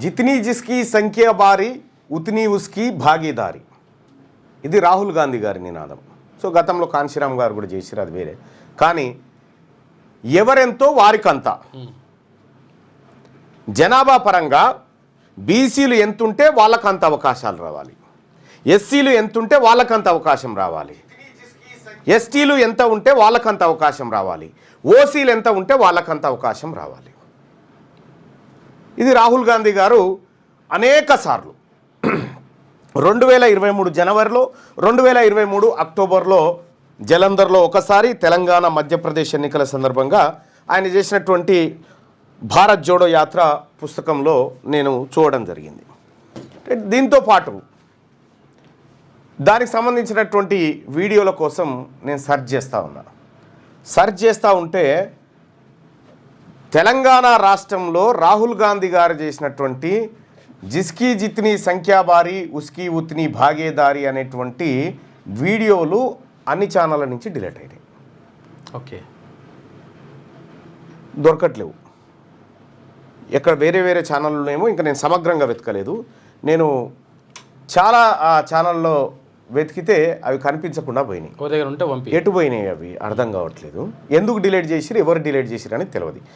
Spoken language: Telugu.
జితనీ జిస్కి సంఖ్య బారి ఉత్నీ ఉస్కి భాగీదారి. ఇది రాహుల్ గాంధీ గారి నినాదం. సో గతంలో కాంశీరామ్ గారు కూడా చేసిరు, అది వేరే. కానీ ఎవరెంతో వారికంతా. జనాభా పరంగా బీసీలు ఎంతుంటే వాళ్ళకంత అవకాశాలు రావాలి, ఎస్సీలు ఎంతుంటే వాళ్ళకంత అవకాశం రావాలి, ఎస్టీలు ఎంత ఉంటే వాళ్ళకంత అవకాశం రావాలి, ఓసీలు ఎంత ఉంటే వాళ్ళకంత అవకాశం రావాలి. ఇది రాహుల్ గాంధీ గారు అనేక సార్లు 2023 జనవరిలో, 2023 అక్టోబర్లో జలంధర్లో ఒకసారి, తెలంగాణ మధ్యప్రదేశ్ ఎన్నికల సందర్భంగా ఆయన చేసినటువంటి భారత్ జోడో యాత్ర పుస్తకంలో నేను చూడడం జరిగింది. దీంతో పాటు దానికి సంబంధించినటువంటి వీడియోల కోసం నేను సెర్చ్ చేస్తూ ఉంటే తెలంగాణ రాష్ట్రంలో రాహుల్ గాంధీ గారు చేసినటువంటి జిస్కీ జిత్నీ సంఖ్యాబారి ఉస్కీ ఉత్నీ భాగేదారి అనేటువంటి వీడియోలు అన్ని ఛానళ్ళ నుంచి డిలీట్ అయినాయి. ఓకే, దొరకట్లేవు. ఎక్కడ వేరే వేరే ఛానళ్ళేమో ఇంకా నేను సమగ్రంగా వెతకలేదు. నేను చాలా ఆ ఛానల్లో వెతికితే అవి కనిపించకుండా పోయినాయి. దగ్గర ఉంటే ఎటు పోయినాయి అవి అర్థం కావట్లేదు. ఎందుకు డిలీట్ చేసిరు, ఎవరు డిలీట్ చేసిరు అని తెలియదు.